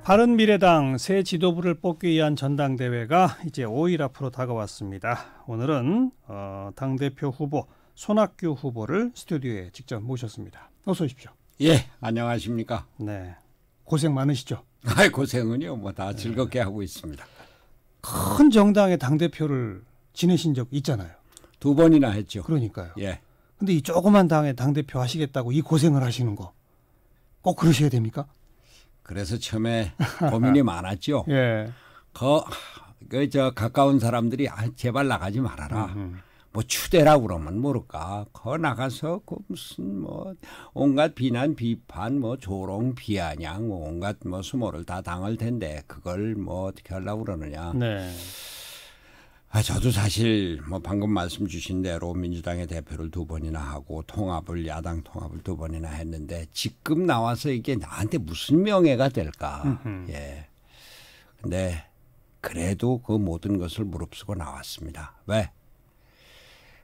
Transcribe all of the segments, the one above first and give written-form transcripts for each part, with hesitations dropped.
바른미래당 새 지도부를 뽑기 위한 전당대회가 이제 5일 앞으로 다가왔습니다. 오늘은 당대표 후보 손학규 후보를 스튜디오에 직접 모셨습니다. 어서 오십시오. 예, 안녕하십니까. 네, 고생 많으시죠? 고생은요, 뭐 다 즐겁게 하고 있습니다. 큰 정당의 당대표를 지내신 적 있잖아요. 2번이나 했죠. 그러니까요. 예. 근데 이 조그만 당의 당대표 하시겠다고 이 고생을 하시는 거 꼭 그러셔야 됩니까? 그래서 처음에 고민이 많았죠. 예. 가까운 사람들이 제발 나가지 말아라. 뭐 추대라고 그러면 모를까. 나가서 무슨 온갖 비난, 비판, 조롱, 비아냥, 온갖 수모를 다 당할 텐데 그걸 어떻게 하려고 그러느냐. 네. 저도 사실 방금 말씀 주신 대로 민주당의 대표를 2번이나 하고 야당 통합을 2번이나 했는데 지금 나와서 이게 나한테 무슨 명예가 될까. 예. 근데 그래도 그 모든 것을 무릅쓰고 나왔습니다. 왜?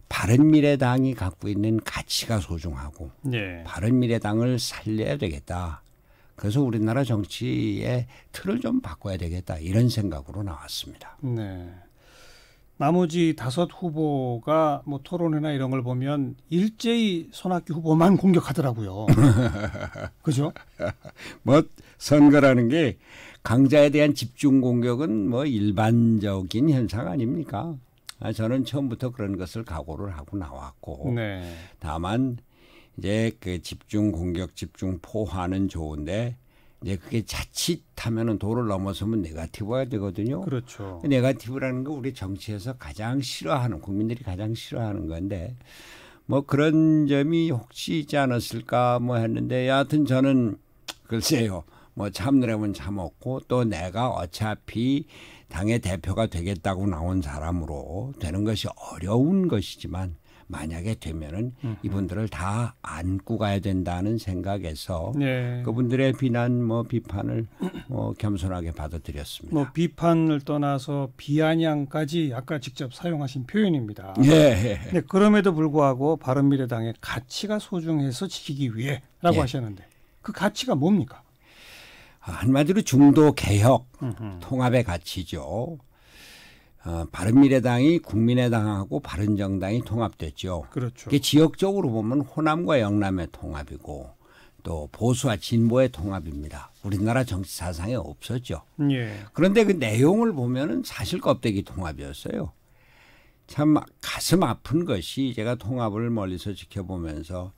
바른미래당이 갖고 있는 가치가 소중하고 예. 바른미래당을 살려야 되겠다. 그래서 우리나라 정치의 틀을 좀 바꿔야 되겠다. 이런 생각으로 나왔습니다. 네. 나머지 5 후보가 토론회나 이런 걸 보면 일제히 손학규 후보만 공격하더라고요. 그죠? 선거라는 게 강자에 대한 집중 공격은 일반적인 현상 아닙니까? 저는 처음부터 그런 것을 각오를 하고 나왔고, 네. 다만 이제 그 집중 공격, 집중 포화는 좋은데 이제 그게 자칫하면은 도를 넘어서면 네거티브가 되거든요. 그렇죠. 네거티브라는 거 우리 정치에서 가장 싫어하는, 국민들이 가장 싫어하는 건데 그런 점이 혹시 있지 않았을까 했는데 여하튼 저는 글쎄요. 참느라면 참았고 또 내가 어차피 당의 대표가 되겠다고 나온 사람으로 되는 것이 어려운 것이지만 만약에 되면은 이분들을 다 안고 가야 된다는 생각에서 네. 그분들의 비난 비판을 겸손하게 받아들였습니다. 비판을 떠나서 비아냥까지 아까 직접 사용하신 표현입니다. 예. 네, 그럼에도 불구하고 바른미래당의 가치가 소중해서 지키기 위해라고 하셨는데 그 가치가 뭡니까? 한마디로 중도 개혁, 통합의 가치죠. 바른미래당이 국민의당하고 바른정당이 통합됐죠. 그렇죠. 그게 지역적으로 보면 호남과 영남의 통합이고 또 보수와 진보의 통합입니다. 우리나라 정치 사상에 없었죠. 예. 그런데 그 내용을 보면은 사실 껍데기 통합이었어요. 참 가슴 아픈 것이 제가 통합을 멀리서 지켜보면서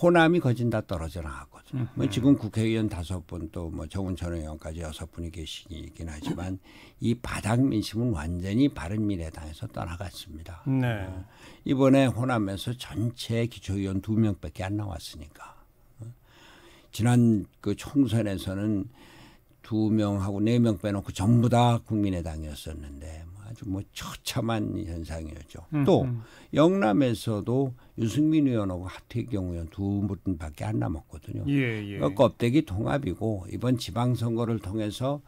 호남이 거진 다 떨어져 나갔거든요. 지금 국회의원 5분 또 정운천 의원까지 6분이 계시긴 하지만 이 바닥 민심은 완전히 바른미래당에서 떠나갔습니다. 네. 이번에 호남에서 전체 기초의원 2명밖에 안 나왔으니까. 지난 그 총선에서는 2명하고 4명 빼놓고 전부 다 국민의당이었었는데 아주 처참한 현상이었죠. 또 영남에서도 유승민 의원하고 하태경 의원 2분밖에 안 남았거든요. 예. 껍데기 통합이고 이번 지방선거를 통해서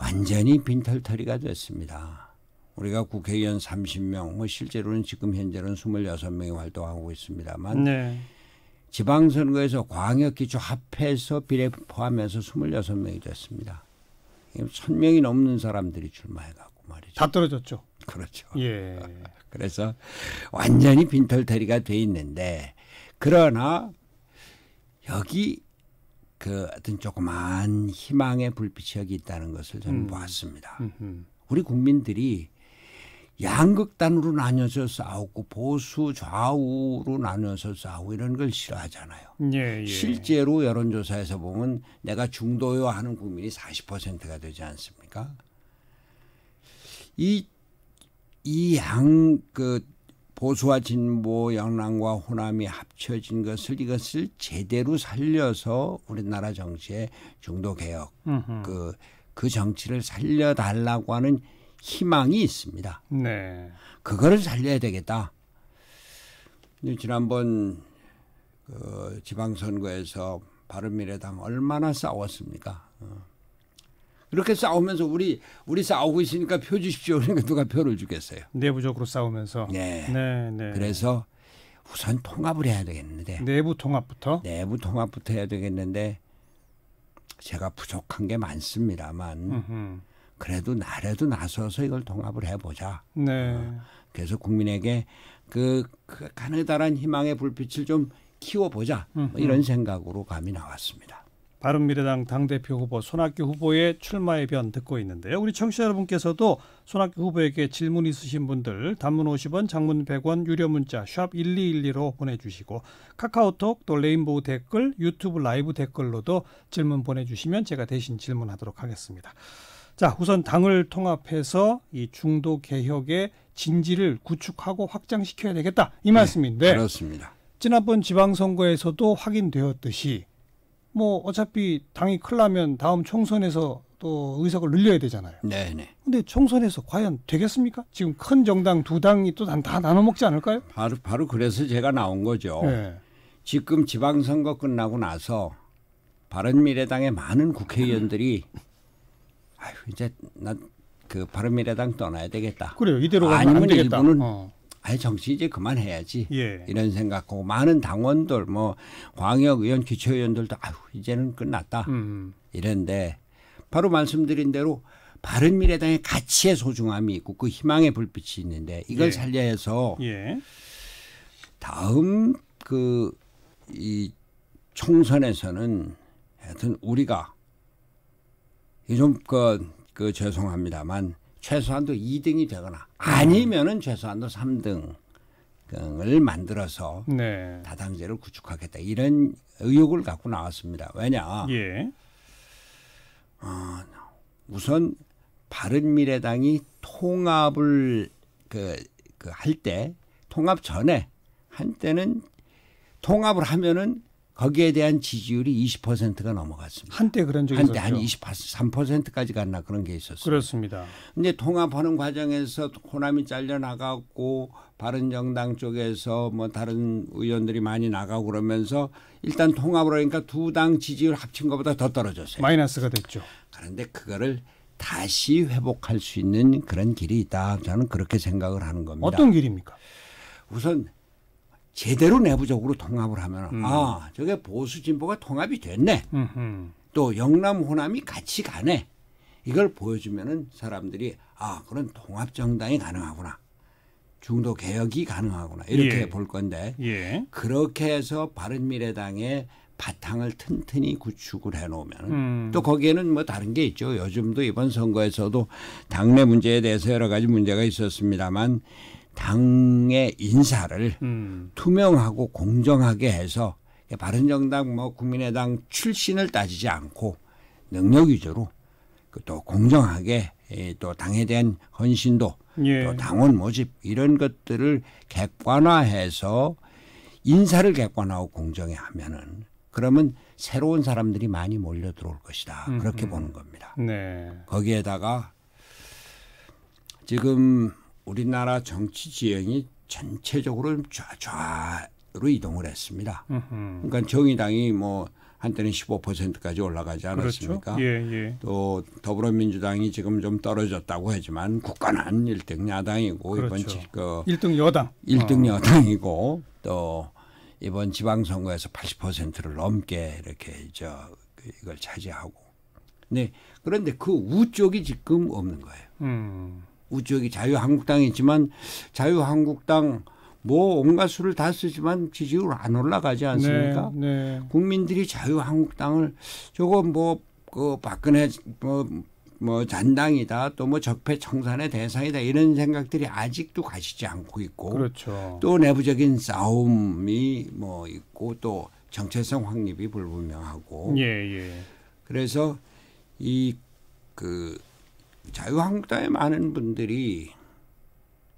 완전히 빈털터리가 됐습니다. 우리가 국회의원 30명, 실제로는 지금 현재는 26명이 활동하고 있습니다만 네. 지방선거에서 광역기초 합해서 비례 포함해서 26명이 됐습니다. 1000명이 넘는 사람들이 출마해가고 말이죠. 다 떨어졌죠. 그렇죠. 예. 그래서 완전히 빈털터리가 돼 있는데 그러나 여기 어떤 조그만 희망의 불빛이 여기 있다는 것을 저는 보았습니다. 우리 국민들이 양극단으로 나뉘어서 싸우고 보수 좌우로 나뉘어서 싸우고 이런 걸 싫어하잖아요. 예. 실제로 여론조사에서 보면 내가 중도요 하는 국민이 40%가 되지 않습니까? 보수와 진보, 영남과 호남이 합쳐진 이것을 제대로 살려서 우리나라 정치의 중도 개혁, 그 정치를 살려달라고 하는 희망이 있습니다. 네. 그거를 살려야 되겠다. 지난번 지방선거에서 바른미래당 얼마나 싸웠습니까? 이렇게 싸우면서 우리 싸우고 있으니까 표 주십시오. 그러니까 누가 표를 주겠어요. 내부적으로 싸우면서. 네. 네. 그래서 우선 통합을 해야 되겠는데. 내부 통합부터 해야 되겠는데 제가 부족한 게 많습니다만 그래도 나라도 나서서 이걸 통합을 해보자. 네. 그래서 국민에게 그 가느다란 희망의 불빛을 좀 키워보자. 뭐 이런 생각으로 감이 나왔습니다. 바른미래당 당대표 후보 손학규 후보의 출마의 변 듣고 있는데요. 우리 청취자 여러분께서도 손학규 후보에게 질문 있으신 분들 단문 50원, 장문 100원, 유료 문자 샵 1212로 보내주시고 카카오톡 또 레인보우 댓글, 유튜브 라이브 댓글로도 질문 보내주시면 제가 대신 질문하도록 하겠습니다. 자, 우선 당을 통합해서 이 중도 개혁의 진지를 구축하고 확장시켜야 되겠다 이 말씀인데 네, 그렇습니다. 지난번 지방선거에서도 확인되었듯이 뭐 어차피 당이 클 나면 다음 총선에서 또 의석을 늘려야 되잖아요. 네네. 근데 총선에서 과연 되겠습니까? 지금 큰 정당 두 당이 또 다 나눠 먹지 않을까요? 바로 그래서 제가 나온 거죠. 네. 지금 지방선거 끝나고 나서 바른미래당의 많은 국회의원들이 아유 이제 나 그 바른미래당 떠나야 되겠다. 그래요. 이대로 가면 아니면 안 되겠다. 일부는 아예 정치 이제 그만해야지. 예. 이런 생각하고 많은 당원들 뭐 광역의원 기초의원들도 아유 이제는 끝났다. 이런데 바로 말씀드린 대로 바른미래당의 가치의 소중함이 있고 그 희망의 불빛이 있는데 이걸 예. 살려야 해서 예. 다음 이 총선에서는 하여튼 우리가 좀 죄송합니다만 최소한도 2등이 되거나 아니면은 최소한도 3등을 만들어서 네. 다당제를 구축하겠다 이런 의욕을 갖고 나왔습니다. 왜냐? 예. 우선 바른미래당이 통합을 할 때 통합 전에 한때는 통합을 하면은 거기에 대한 지지율이 20%가 넘어갔습니다. 한때 그런 적이 한때 있었죠. 한 23%까지 갔나 그런 게 있었어요. 그렇습니다. 근데 통합하는 과정에서 호남이 잘려 나가고 바른정당 쪽에서 뭐 다른 의원들이 많이 나가고 그러면서 일단 통합을 하니까 두 당 지지율 합친 것보다 더 떨어졌어요. 마이너스가 됐죠. 그런데 그거를 다시 회복할 수 있는 그런 길이 있다. 저는 그렇게 생각을 하는 겁니다. 어떤 길입니까? 우선 제대로 내부적으로 통합을 하면 저게 보수 진보가 통합이 됐네. 또 영남 호남이 같이 가네. 이걸 보여주면은 사람들이 그런 통합 정당이 가능하구나. 중도 개혁이 가능하구나. 이렇게 예. 볼 건데 예. 그렇게 해서 바른미래당의 바탕을 튼튼히 구축을 해놓으면 또 거기에는 뭐 다른 게 있죠. 요즘도 이번 선거에서도 당내 문제에 대해서 여러 가지 문제가 있었습니다만 당의 인사를 투명하고 공정하게 해서 바른정당 뭐 국민의당 출신을 따지지 않고 능력 위주로 또 공정하게 또 당에 대한 헌신도 예. 또 당원 모집 이런 것들을 객관화해서 인사를 객관화하고 공정히 하면은 그러면 새로운 사람들이 많이 몰려 들어올 것이다. 그렇게 보는 겁니다. 네. 거기에다가 지금 우리나라 정치 지형이 전체적으로 좌로 이동을 했습니다. 그러니까 정의당이 뭐 한때는 15%까지 올라가지 않았습니까? 그렇죠. 예, 예. 또 더불어민주당이 지금 좀 떨어졌다고 하지만 국가는 1등 야당이고 그렇죠. 이번 1등 여당. 1등 여당이고 또 이번 지방선거에서 80%를 넘게 이렇게 이걸 차지하고. 네, 그런데 그 우쪽이 지금 없는 거예요. 우쪽이 자유한국당이 있지만 자유한국당 뭐 온갖 수를 다 쓰지만 지지율 안 올라가지 않습니까? 네, 네. 국민들이 자유한국당을 저거 박근혜 뭐 잔당이다 또 뭐 적폐청산의 대상이다 이런 생각들이 아직도 가시지 않고 있고 그렇죠. 또 내부적인 싸움이 뭐 있고 또 정체성 확립이 불분명하고 예, 예. 그래서 자유한국당의 많은 분들이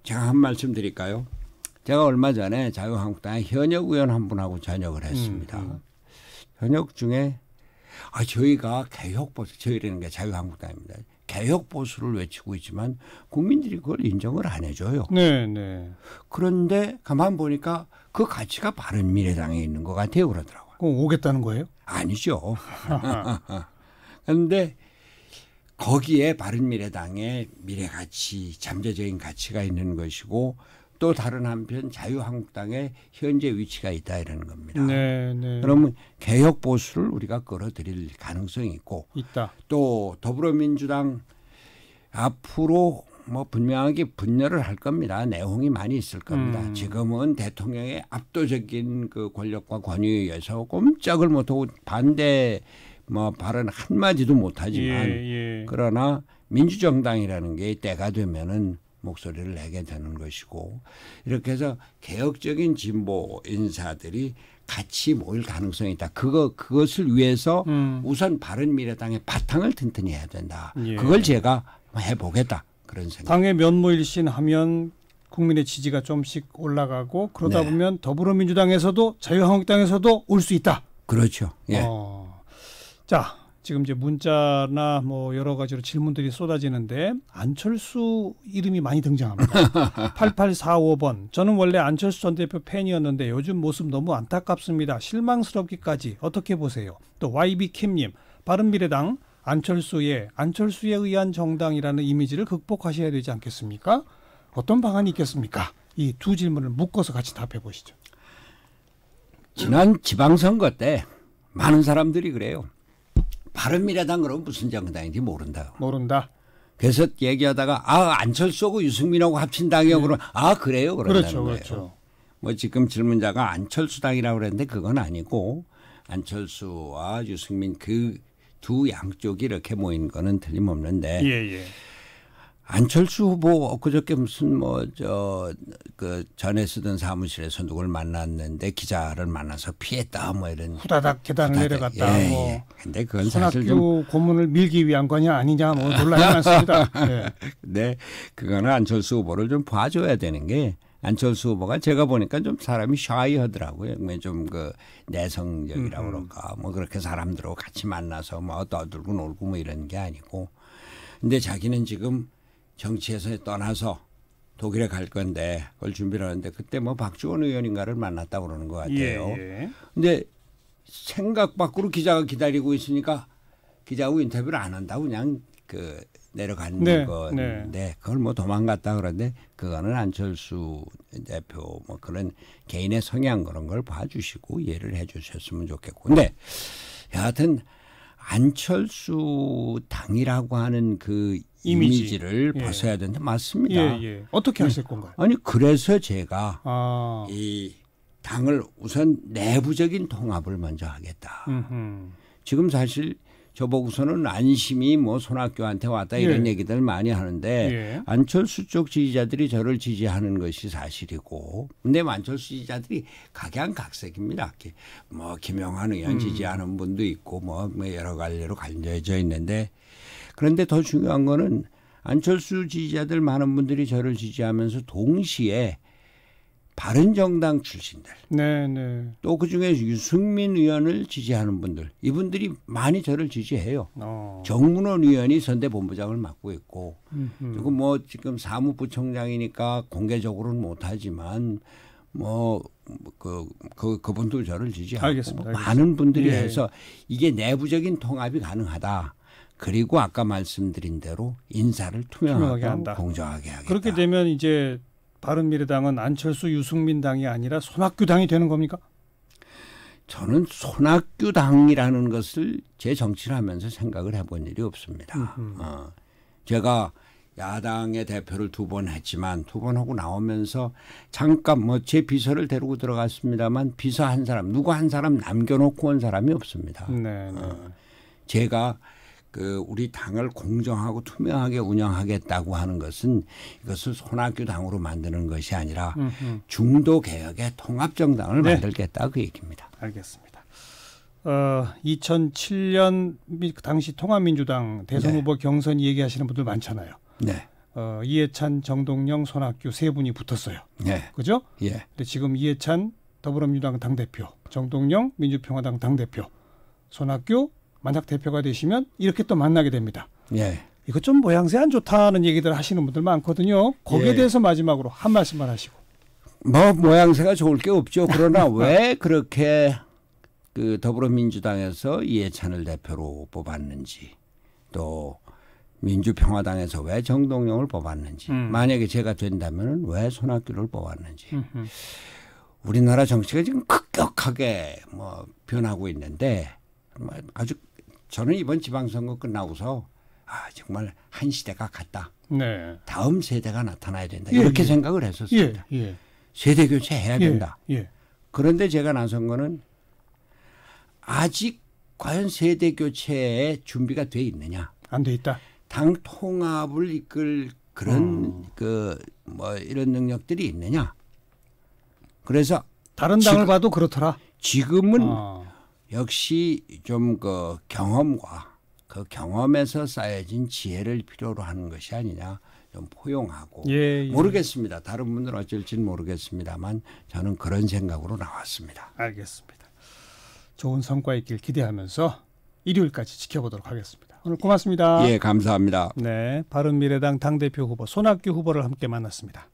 제가 한 말씀 드릴까요? 제가 얼마 전에 자유한국당의 현역 의원 한 분하고 전역을 했습니다. 현역 중에 저희가 개혁보수, 저희라는 게 자유한국당입니다. 개혁보수를 외치고 있지만 국민들이 그걸 인정을 안 해줘요. 네, 네. 그런데 가만 보니까 그 가치가 바른미래당에 있는 것 같아요. 그러더라고요. 그럼 오겠다는 거예요? 아니죠. 그런데 거기에 바른미래당의 미래가치, 잠재적인 가치가 있는 것이고 또 다른 한편 자유한국당의 현재 위치가 있다 이러는 겁니다. 네, 네. 그러면 개혁 보수를 우리가 끌어들일 가능성이 있고 있다. 또 더불어민주당 앞으로 뭐 분명하게 분열을 할 겁니다. 내홍이 많이 있을 겁니다. 지금은 대통령의 압도적인 그 권력과 권위에 의해서 꼼짝을 못하고 반대 뭐 발언 한마디도 못하지만 그러나 민주정당이라는 게 때가 되면은 목소리를 내게 되는 것이고 이렇게 해서 개혁적인 진보 인사들이 같이 모일 가능성이 있다. 그것을 위해서 우선 바른미래당의 바탕을 튼튼히 해야 된다. 그걸 제가 해보겠다. 그런 생각. 당의 면모일신하면 국민의 지지가 좀씩 올라가고 그러다 보면 더불어민주당에서도 자유한국당에서도 올 수 있다. 그렇죠. 예. 자, 지금 이제 문자나 뭐 여러 가지로 질문들이 쏟아지는데 안철수 이름이 많이 등장합니다. 8845번. 저는 원래 안철수 전 대표 팬이었는데 요즘 모습 너무 안타깝습니다. 실망스럽기까지 어떻게 보세요? 또 YB킴님. 바른미래당 안철수에 의한 정당이라는 이미지를 극복하셔야 되지 않겠습니까? 어떤 방안이 있겠습니까? 이 두 질문을 묶어서 같이 답해 보시죠. 지난 지방선거 때 많은 사람들이 그래요. 바른미래당 그러면 무슨 정당인지 모른다. 모른다. 그래서 얘기하다가 안철수하고 유승민하고 합친당이요. 그러면 그래요. 그렇죠. 그렇죠. 뭐 지금 질문자가 안철수당이라고 그랬는데 그건 아니고 안철수와 유승민 그 두 양쪽이 이렇게 모인 거는 틀림없는데 안철수 후보 그저께 무슨 그 전에 쓰던 사무실에서 누굴 만났는데 기자를 만나서 피했다 뭐 이런 후다닥 계단을 내려갔다. 근데 그건 사실 손학규 고문을 밀기 위한 거냐 아니냐 뭐 논란이 많습니다. 네, 그거는 안철수 후보를 좀 봐줘야 되는 게 안철수 후보가 제가 보니까 좀 사람이 샤이하더라고요. 좀 그 내성적이라고 그럴까. 뭐 그렇게 사람들하고 같이 만나서 뭐 떠들고 놀고 뭐 이런 게 아니고. 근데 자기는 지금 정치에서 떠나서 독일에 갈 건데 그걸 준비를 하는데 그때 뭐 박주원 의원인가를 만났다고 그러는 것 같아요. 근데 생각 밖으로 기자가 기다리고 있으니까 기자하고 인터뷰를 안 한다고 그냥 내려가는 건데 그걸 뭐 도망갔다 그러는데 그거는 안철수 대표 뭐 그런 개인의 성향 그런 걸 봐주시고 이해를 해 주셨으면 좋겠고. 근데 여하튼 안철수 당이라고 하는 그 이미지를 벗어야 되는데 맞습니다. 어떻게 하실 건가요? 아니 그래서 제가 이 당을 우선 내부적인 통합을 먼저 하겠다. 지금 사실 저보고서는 안심이 뭐 손학규한테 왔다 이런 얘기들 많이 하는데 안철수 쪽 지지자들이 저를 지지하는 것이 사실이고 근데 안철수 지지자들이 각양각색입니다. 뭐 김영환 의원 지지하는 분도 있고 뭐 여러 갈래로 갈려져 있는데 그런데 더 중요한 거는 안철수 지지자들 많은 분들이 저를 지지하면서 동시에 바른정당 출신들 또 그중에 유승민 의원을 지지하는 분들 이분들이 많이 저를 지지해요. 정문원 의원이 선대본부장을 맡고 있고 그리고 뭐 지금 사무부총장이니까 공개적으로는 못하지만 뭐 그분도 저를 지지하고 알겠습니다. 많은 분들이 해서 이게 내부적인 통합이 가능하다. 그리고 아까 말씀드린 대로 인사를 투명하게 한다. 공정하게 하겠다. 그렇게 되면 이제 바른미래당은 안철수 유승민 당이 아니라 손학규 당이 되는 겁니까? 저는 손학규 당이라는 것을 제 정치를 하면서 생각을 해본 일이 없습니다. 제가 야당의 대표를 2번 했지만 2번 하고 나오면서 잠깐 뭐 제 비서를 데리고 들어갔습니다만 비서 한 사람 누구 한 사람 남겨놓고 온 사람이 없습니다. 제가 우리 당을 공정하고 투명하게 운영하겠다고 하는 것은 이것을 손학규 당으로 만드는 것이 아니라 중도 개혁의 통합정당을 만들겠다 그 얘기입니다. 알겠습니다. 2007년 당시 통합민주당 대선 후보 경선 얘기하시는 분들 많잖아요. 이해찬, 정동영, 손학규 세 분이 붙었어요. 그죠? 근데 지금 이해찬 더불어민주당 당대표, 정동영 민주평화당 당대표, 손학규 만약 대표가 되시면 이렇게 또 만나게 됩니다. 이거 좀 모양새 안 좋다는 얘기들 하시는 분들 많거든요. 거기에 대해서 마지막으로 한 말씀만 하시고. 뭐 모양새가 좋을 게 없죠. 그러나 왜 그렇게 더불어민주당에서 이해찬을 대표로 뽑았는지 또 민주평화당에서 왜 정동영을 뽑았는지, 만약에 제가 된다면 왜 손학규를 뽑았는지. 우리나라 정치가 지금 급격하게 뭐 변하고 있는데 아주 저는 이번 지방선거 끝나고서 정말 한 시대가 갔다. 네. 다음 세대가 나타나야 된다. 이렇게 생각을 했었습니다. 세대 교체해야 된다. 그런데 제가 나선 거는 아직 과연 세대 교체에 준비가 돼 있느냐? 안 돼 있다. 당 통합을 이끌 그런 뭐 이런 능력들이 있느냐? 그래서 다른 당을 봐도 그렇더라. 지금은 역시 좀 그 경험과 그 경험에서 쌓여진 지혜를 필요로 하는 것이 아니냐. 좀 포용하고 모르겠습니다. 다른 분들은 어쩔지는 모르겠습니다만 저는 그런 생각으로 나왔습니다. 알겠습니다. 좋은 성과 있길 기대하면서 일요일까지 지켜보도록 하겠습니다. 오늘 고맙습니다. 예, 감사합니다. 네, 바른미래당 당대표 후보 손학규 후보를 함께 만났습니다.